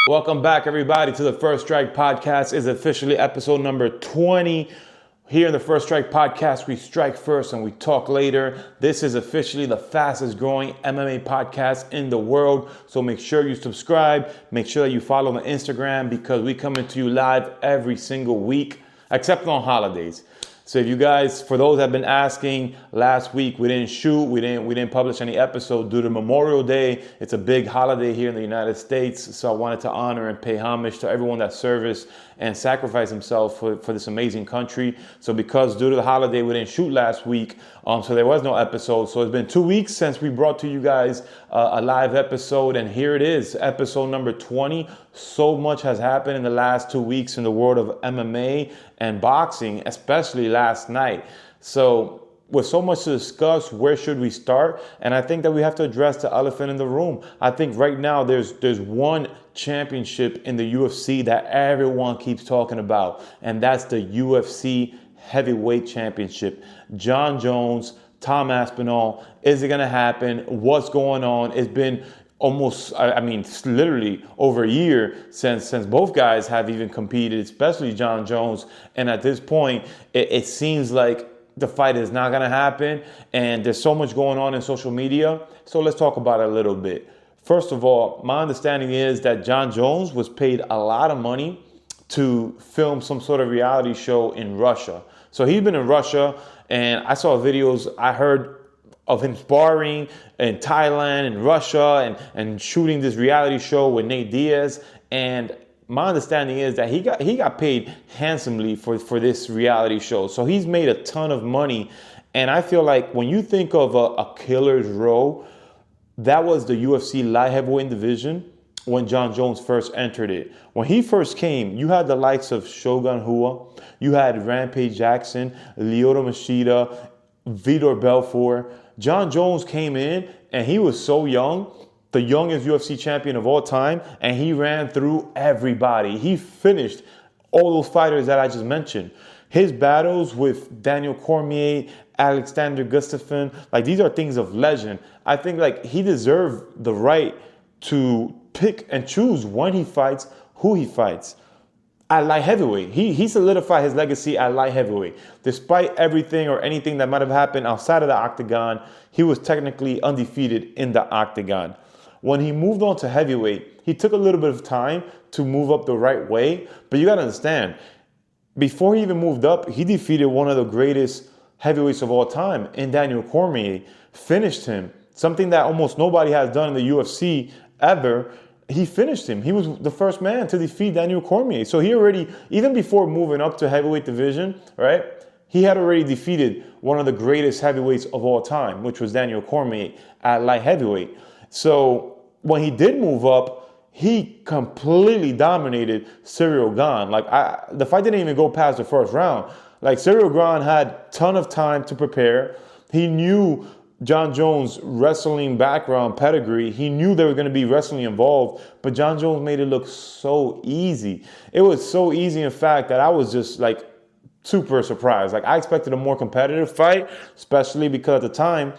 Welcome back, everybody, to the First Strike Podcast. Is officially episode number 20. Here in the First Strike Podcast, we strike first and we talk later. This is officially the fastest growing MMA podcast in the world. So make sure you subscribe. Make sure that you follow on Instagram because we come into you live every single week, except on holidays. So if you guys, for those that have been asking, last week we didn't shoot, we didn't publish any episode due to Memorial Day. It's a big holiday here in the United States, so I wanted to honor and pay homage to everyone that serviced and sacrificed himself for this amazing country. So because due to the holiday we didn't shoot last week, so there was no episode. So it's been 2 weeks since we brought to you guys a live episode, and here it is, episode number 20. So much has happened in the last 2 weeks in the world of MMA and boxing, especially last night. So with so much to discuss, where should we start? And I think that we have to address the elephant in the room. I think right now there's one championship in the UFC that everyone keeps talking about, and that's the UFC Heavyweight Championship. Jon Jones, Tom Aspinall. Is it going to happen? What's going on? It's been almost, literally over a year since both guys have even competed, especially Jon Jones. And at this point, it seems like the fight is not going to happen. And there's so much going on in social media. So let's talk about it a little bit. First of all, my understanding is that Jon Jones was paid a lot of money to film some sort of reality show in Russia. So he's been in Russia, and I saw videos, I heard of him sparring in Thailand and Russia and shooting this reality show with Nate Diaz. And my understanding is that he got paid handsomely for this reality show. So he's made a ton of money. And I feel like when you think of a killer's row, that was the UFC light heavyweight division when Jon Jones first entered it. When he first came, you had the likes of Shogun Rua, you had Rampage Jackson, Lyoto Machida, Vitor Belfort. Jon Jones came in and he was so young, the youngest UFC champion of all time, and he ran through everybody. He finished all those fighters that I just mentioned. His battles with Daniel Cormier, Alexander Gustafsson, like these are things of legend. I think like he deserved the right to pick and choose when he fights, who he fights. At light heavyweight, he solidified his legacy at light heavyweight. Despite everything or anything that might have happened outside of the octagon, he was technically undefeated in the octagon. When he moved on to heavyweight, he took a little bit of time to move up the right way. But you got to understand, before he even moved up, he defeated one of the greatest heavyweights of all time in Daniel Cormier, finished him, something that almost nobody has done in the UFC ever. He finished him. He was the first man to defeat Daniel Cormier. So he already, even before moving up to heavyweight division, right, he had already defeated one of the greatest heavyweights of all time, which was Daniel Cormier at light heavyweight. So when he did move up, he completely dominated Ciryl Gane. Like the fight didn't even go past the first round. Like Ciryl Gane had a ton of time to prepare. He knew Jon Jones' wrestling background, pedigree. He knew there was going to be wrestling involved, but Jon Jones made it look so easy. It was so easy, in fact, that I was just like super surprised. Like I expected a more competitive fight, especially because at the time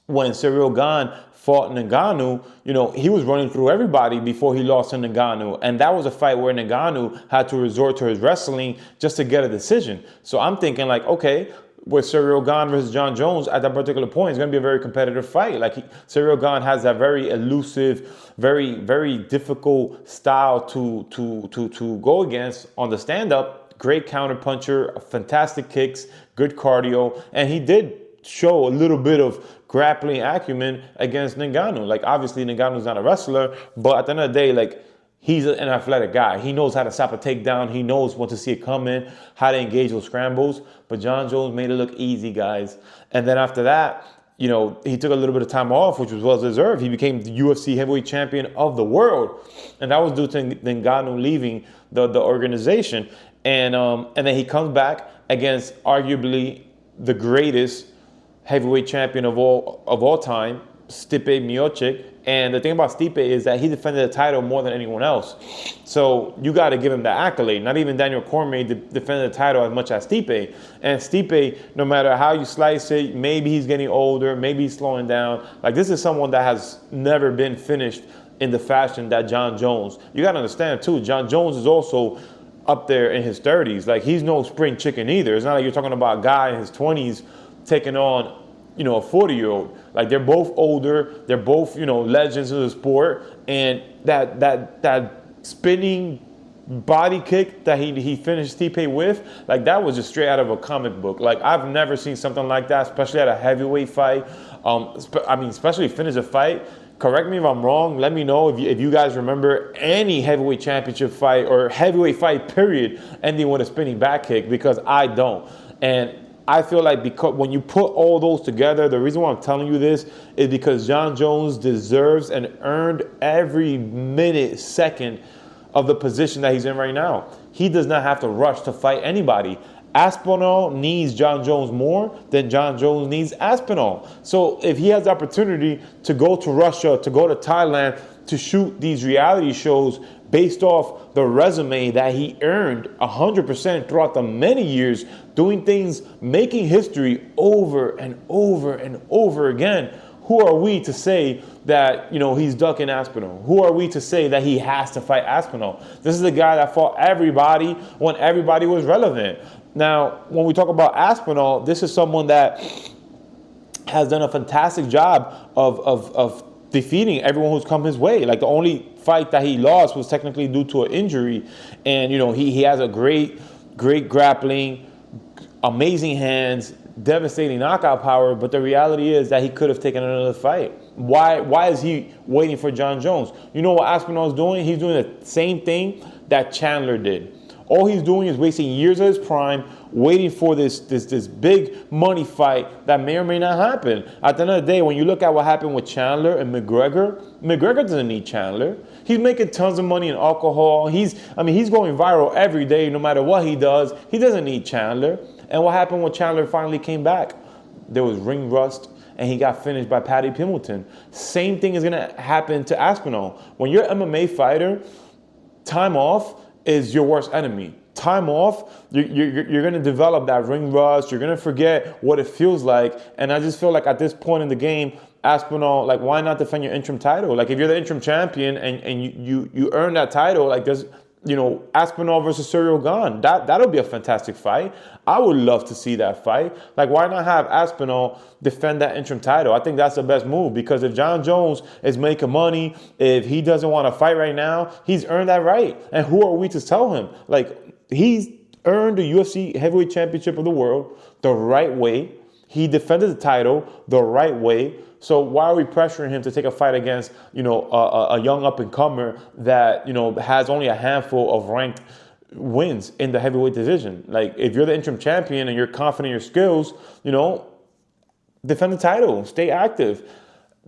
when Ciryl Gane fought Ngannou, he was running through everybody before he lost to Ngannou. And that was a fight where Ngannou had to resort to his wrestling just to get a decision. So I'm thinking like, okay, with Ciryl Gane versus Jon Jones at that particular point, it's going to be a very competitive fight. Like Ciryl Gane has that very elusive, very, very difficult style to go against on the stand-up. Great counter puncher, fantastic kicks, good cardio, and he did show a little bit of grappling acumen against Ngannou. Like obviously Ngannou's not a wrestler, but at the end of the day, like he's an athletic guy. He knows how to stop a takedown. He knows when to see it coming, how to engage those scrambles. But Jon Jones made it look easy, guys. And then after that, he took a little bit of time off, which was well deserved. He became the UFC heavyweight champion of the world. And that was due to Ngannou leaving the organization. And then he comes back against arguably the greatest heavyweight champion of all time, Stipe Miocic. And the thing about Stipe is that he defended the title more than anyone else. So you got to give him the accolade. Not even Daniel Cormier defended the title as much as Stipe. And Stipe, no matter how you slice it, maybe he's getting older, maybe he's slowing down. Like this is someone that has never been finished in the fashion that Jon Jones. You got to understand too, Jon Jones is also up there in his 30s. Like, he's no spring chicken either. It's not like you're talking about a guy in his 20s taking on, a 40-year-old. Like, they're both older. They're both, legends of the sport. And that spinning body kick that he finished Stipe with, like, that was just straight out of a comic book. Like, I've never seen something like that, especially at a heavyweight fight. Especially finish a fight. Correct me if I'm wrong. Let me know if you guys remember any heavyweight championship fight or heavyweight fight period ending with a spinning back kick, because I don't. And I feel like, because when you put all those together, the reason why I'm telling you this is because Jon Jones deserves and earned every minute, second of the position that he's in right now. He does not have to rush to fight anybody. Aspinall needs Jon Jones more than Jon Jones needs Aspinall. So if he has the opportunity to go to Russia, to go to Thailand, to shoot these reality shows based off the resume that he earned 100% throughout the many years, doing things, making history over and over and over again, who are we to say that, he's ducking Aspinall? Who are we to say that he has to fight Aspinall? This is a guy that fought everybody when everybody was relevant. Now, when we talk about Aspinall, this is someone that has done a fantastic job of defeating everyone who's come his way. Like, the only fight that he lost was technically due to an injury. And, he has a great grappling, amazing hands, devastating knockout power. But the reality is that he could have taken another fight. Why is he waiting for Jon Jones? You know what Aspinall is doing? He's doing the same thing that Chandler did. All he's doing is wasting years of his prime, waiting for this big money fight that may or may not happen. At the end of the day, when you look at what happened with Chandler and McGregor doesn't need Chandler. He's making tons of money in alcohol. He's going viral every day, no matter what he does. He doesn't need Chandler. And what happened when Chandler finally came back? There was ring rust, and he got finished by Paddy Pimilton. Same thing is going to happen to Aspinall. When you're an MMA fighter, time off is your worst enemy. Time off, you're going to develop that ring rust. You're going to forget what it feels like. And I just feel like at this point in the game, Aspinall, like, why not defend your interim title? Like, if you're the interim champion and you earn that title, like, there's, Aspinall versus Ciryl Gane. That'll be a fantastic fight. I would love to see that fight. Like, why not have Aspinall defend that interim title? I think that's the best move, because if Jon Jones is making money, if he doesn't want to fight right now, he's earned that right. And who are we to tell him? Like, he's earned the UFC heavyweight championship of the world the right way. He defended the title the right way. So why are we pressuring him to take a fight against, a young up-and-comer that, has only a handful of ranked wins in the heavyweight division? Like, if you're the interim champion and you're confident in your skills, defend the title, stay active.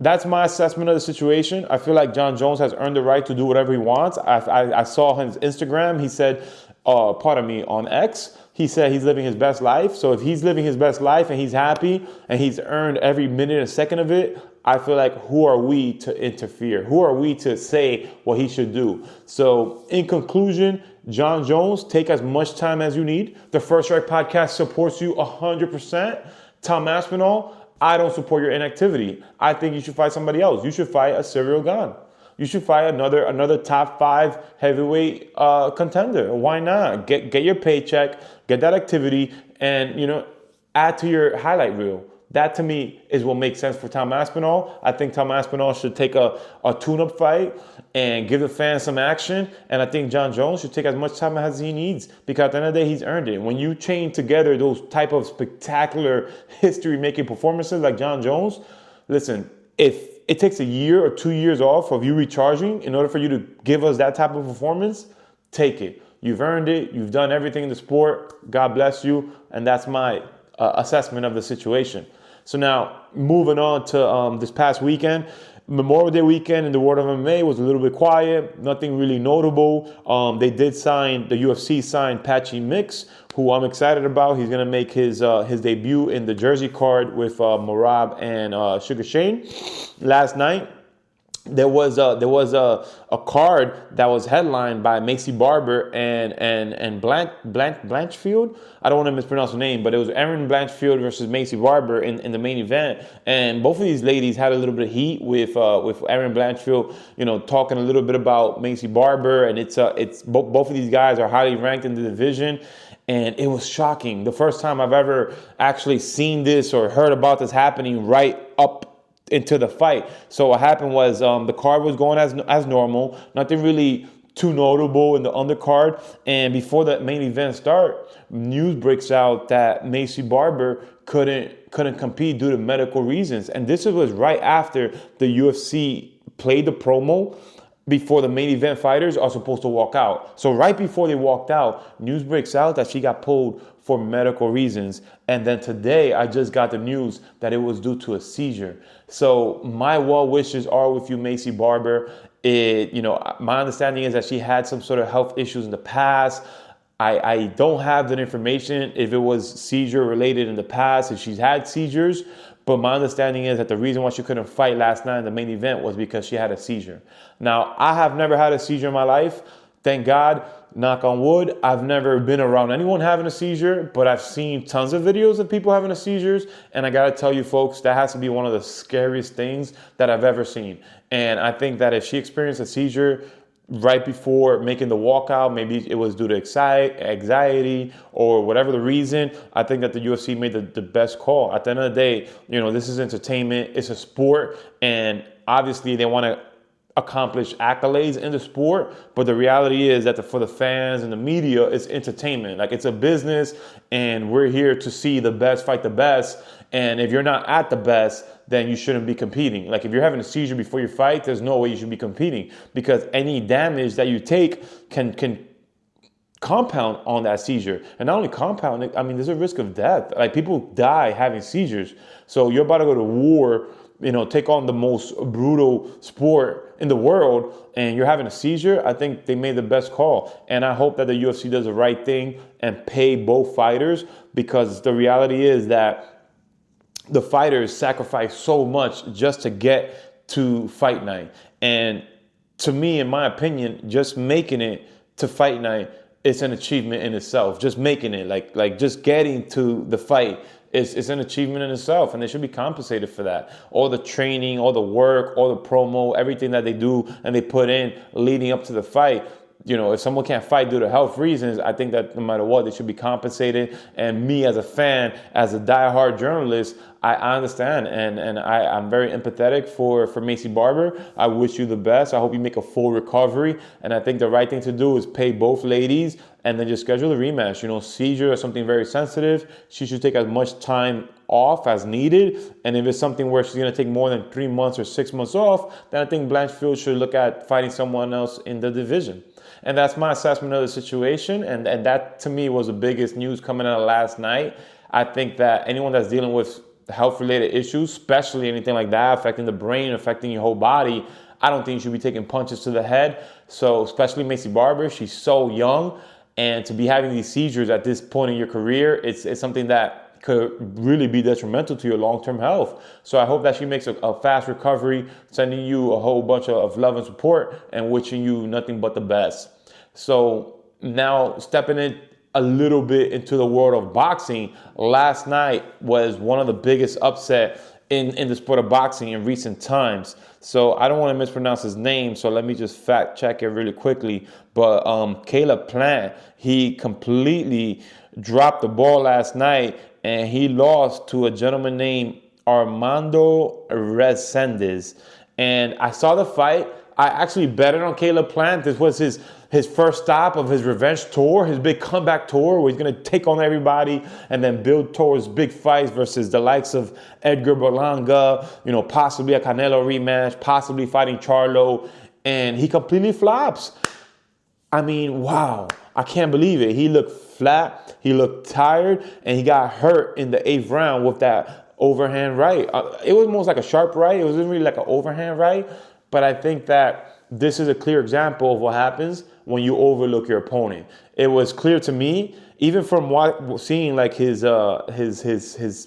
That's my assessment of the situation. I feel like Jon Jones has earned the right to do whatever he wants. I saw his Instagram. He said, on X, he said he's living his best life. So if he's living his best life and he's happy and he's earned every minute and second of it, I feel like, who are we to interfere? Who are we to say what he should do? So in conclusion, Jon Jones, take as much time as you need. The First Strike Podcast supports you 100%. Tom Aspinall, I don't support your inactivity. I think you should fight somebody else. You should fight a Ciryl Gane. You should fight another top 5 heavyweight contender. Why not? Get your paycheck, get that activity, and add to your highlight reel. That, to me, is what makes sense for Tom Aspinall. I think Tom Aspinall should take a tune-up fight and give the fans some action. And I think Jon Jones should take as much time as he needs, because at the end of the day, he's earned it. When you chain together those type of spectacular history-making performances like Jon Jones, listen, if it takes a year or 2 years off of you recharging in order for you to give us that type of performance, take it. You've earned it. You've done everything in the sport. God bless you. And that's my assessment of the situation. So now, moving on to this past weekend. Memorial Day weekend in the world of MMA was a little bit quiet. Nothing really notable. The UFC signed Patchy Mix, who I'm excited about. He's going to make his debut in the Jersey card with Merab and Sugar Shane last night. there was a card that was headlined by Maycee Barber and Blanchfield. I don't want to mispronounce her name, but it was Erin Blanchfield versus Maycee Barber in the main event. And both of these ladies had a little bit of heat with Erin Blanchfield, talking a little bit about Maycee Barber, and it's both of these guys are highly ranked in the division. And it was shocking. The first time I've ever actually seen this or heard about this happening right up into the fight. So what happened was the card was going as normal, nothing really too notable in the undercard. And before the main event start, news breaks out that Maycee Barber couldn't compete due to medical reasons. And this was right after the UFC played the promo before the main event fighters are supposed to walk out. So right before they walked out, news breaks out that she got pulled for medical reasons. And then today, I just got the news that it was due to a seizure. So my well wishes are with you, Maycee Barber. My understanding is that she had some sort of health issues in the past. I don't have that information if it was seizure related in the past, if she's had seizures. But my understanding is that the reason why she couldn't fight last night in the main event was because she had a seizure. Now, I have never had a seizure in my life. Thank God, knock on wood. I've never been around anyone having a seizure, but I've seen tons of videos of people having a seizures. And I got to tell you, folks, that has to be one of the scariest things that I've ever seen. And I think that if she experienced a seizure right before making the walkout, maybe it was due to anxiety or whatever the reason, I think that the UFC made the best call. At the end of the day, this is entertainment, it's a sport, and obviously they want to accomplish accolades in the sport, but the reality is that for the fans and the media, it's entertainment. Like, it's a business, and we're here to see the best fight the best. And if you're not at the best, then you shouldn't be competing. Like, if you're having a seizure before you fight, there's no way you should be competing, because any damage that you take can compound on that seizure. And not only compound, there's a risk of death. Like, people die having seizures. So you're about to go to war, take on the most brutal sport in the world, and you're having a seizure. I think they made the best call. And I hope that the UFC does the right thing and pay both fighters, because the reality is that the fighters sacrifice so much just to get to fight night. And to me, in my opinion, just making it to fight night, it's an achievement in itself. Just making it, like just getting to the fight, it's an achievement in itself, and they should be compensated for that. All the training, all the work, all the promo, everything that they do and they put in leading up to the fight. If someone can't fight due to health reasons, I think that no matter what, they should be compensated. And me as a fan, as a diehard journalist, I understand, and I'm very empathetic for Maycee Barber. I wish you the best. I hope you make a full recovery. And I think the right thing to do is pay both ladies and then just schedule a rematch. Seizure is something very sensitive. She should take as much time off as needed. And if it's something where she's going to take more than 3 months or 6 months off, then I think Blanchfield should look at fighting someone else in the division. And that's my assessment of the situation. And that, to me, was the biggest news coming out of last night. I think that anyone that's dealing with health-related issues, especially anything like that, affecting the brain, affecting your whole body, I don't think you should be taking punches to the head. So especially Maycee Barber, she's so young. And to be having these seizures at this point in your career, it's something that could really be detrimental to your long-term health. So I hope that she makes a fast recovery, sending you a whole bunch of love and support and wishing you nothing but the best. So now stepping in a little bit into the world of boxing, last night was one of the biggest upset in the sport of boxing in recent times. So I don't want to mispronounce his name, so let me just fact check it really quickly. But Caleb Plant, he completely dropped the ball last night, and he lost to a gentleman named Armando Resendiz. And I saw the fight. I actually betted on Caleb Plant. This was his first stop of his revenge tour, his big comeback tour, where he's going to take on everybody and then build towards big fights versus the likes of Edgar Berlanga, possibly a Canelo rematch, possibly fighting Charlo. And he completely flops. Wow. I can't believe it. He looked flat, he looked tired, and he got hurt in the 8th round with that overhand right. It was almost like a sharp right. It wasn't really like an overhand right. But I think that this is a clear example of what happens when you overlook your opponent. It was clear to me, even from seeing like his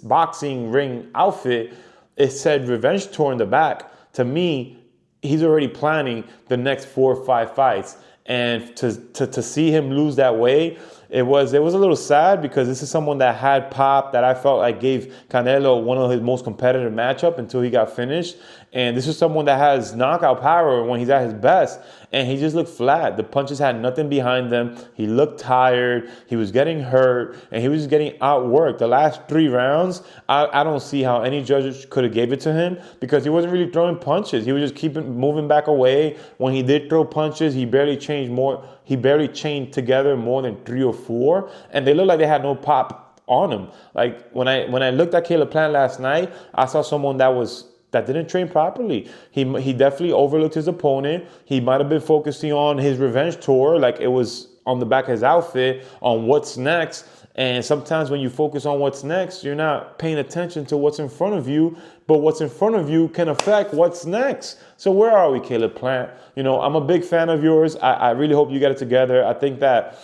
boxing ring outfit, it said revenge tour in the back. To me, he's already planning the next 4 or 5 fights. And to see him lose that way, it was a little sad, because this is someone that had pop, that I felt like gave Canelo one of his most competitive matchup until he got finished. And this is someone that has knockout power when he's at his best. And he just looked flat. The punches had nothing behind them. He looked tired. He was getting hurt, and he was just getting outworked. The last 3 rounds, I don't see how any judge could have gave it to him, because he wasn't really throwing punches. He was just keeping moving back away. When he did throw punches, he barely chained together more than 3 or 4, and they looked like they had no pop on him. Like when I looked at Caleb Plant last night, I saw someone that didn't train properly. He definitely overlooked his opponent. He might have been focusing on his revenge tour, like it was on the back of his outfit, on what's next. And sometimes when you focus on what's next, you're not paying attention to what's in front of you, but what's in front of you can affect what's next. So where are we, Caleb Plant? I'm a big fan of yours. I really hope you get it together. I think that,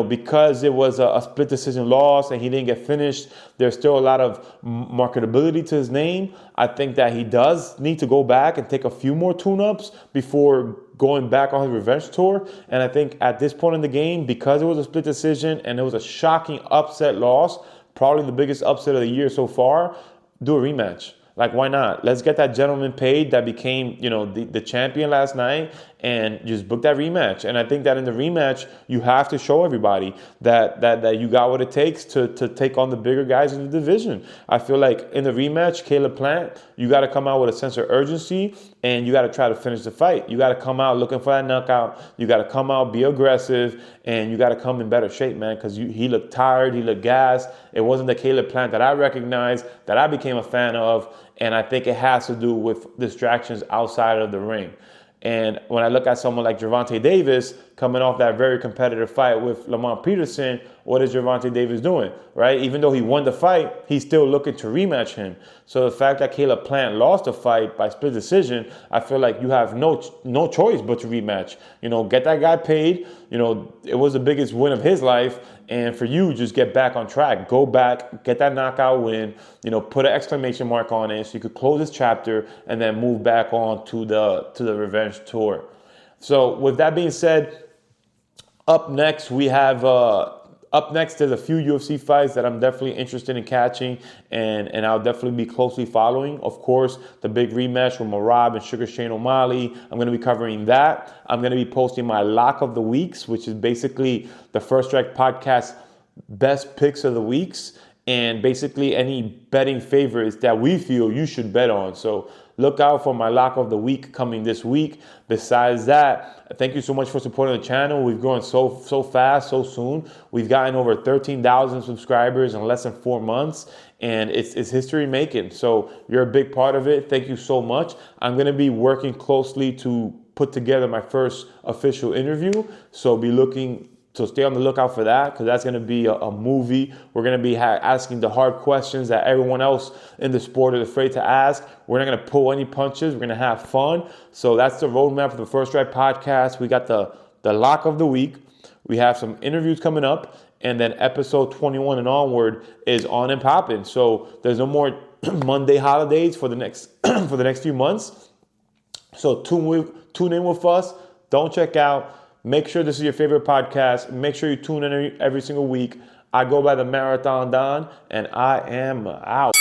because it was a split decision loss and he didn't get finished, there's still a lot of marketability to his name. I think that he does need to go back and take a few more tune-ups before going back on his revenge tour. And I think at this point in the game, because it was a split decision and it was a shocking upset loss, probably the biggest upset of the year so far, do a rematch. Like, why not? Let's get that gentleman paid that became, the champion last night, and just book that rematch. And I think that in the rematch, you have to show everybody that you got what it takes to take on the bigger guys in the division. I feel like in the rematch, Caleb Plant, you got to come out with a sense of urgency, and you got to try to finish the fight. You got to come out looking for that knockout. You got to come out, be aggressive, and you got to come in better shape, man, because he looked tired. He looked gassed. It wasn't the Caleb Plant that I recognized, that I became a fan of. And I think it has to do with distractions outside of the ring. And when I look at someone like Gervonta Davis coming off that very competitive fight with Lamont Peterson, what is Gervonta Davis doing, right? Even though he won the fight, he's still looking to rematch him. So the fact that Caleb Plant lost the fight by split decision, I feel like you have no choice but to rematch. Get that guy paid. It was the biggest win of his life. And for you, just get back on track. Go back, get that knockout win, put an exclamation mark on it so you could close this chapter and then move back on to the revenge tour. So with that being said, up next, there's a few UFC fights that I'm definitely interested in catching, and I'll definitely be closely following. Of course, the big rematch with Marab and Sugar Shane O'Malley. I'm going to be covering that. I'm going to be posting my lock of the weeks, which is basically the First Strike Podcast best picks of the weeks, and basically any betting favorites that we feel you should bet on. So look out for my lock of the week coming this week. Besides that, thank you so much for supporting the channel. We've grown so fast, so soon. We've gotten over 13,000 subscribers in less than 4 months, and it's history making. So you're a big part of it. Thank you so much. I'm going to be working closely to put together my first official interview. So stay on the lookout for that, because that's going to be a movie. We're going to be asking the hard questions that everyone else in the sport is afraid to ask. We're not going to pull any punches. We're going to have fun. So that's the roadmap for the First Strike Podcast. We got the lock of the week. We have some interviews coming up. And then episode 21 and onward is on and popping. So there's no more Monday holidays for the next few months. So tune in with us. Don't check out. Make sure this is your favorite podcast. Make sure you tune in every single week. I go by the Marathon Don, and I am out.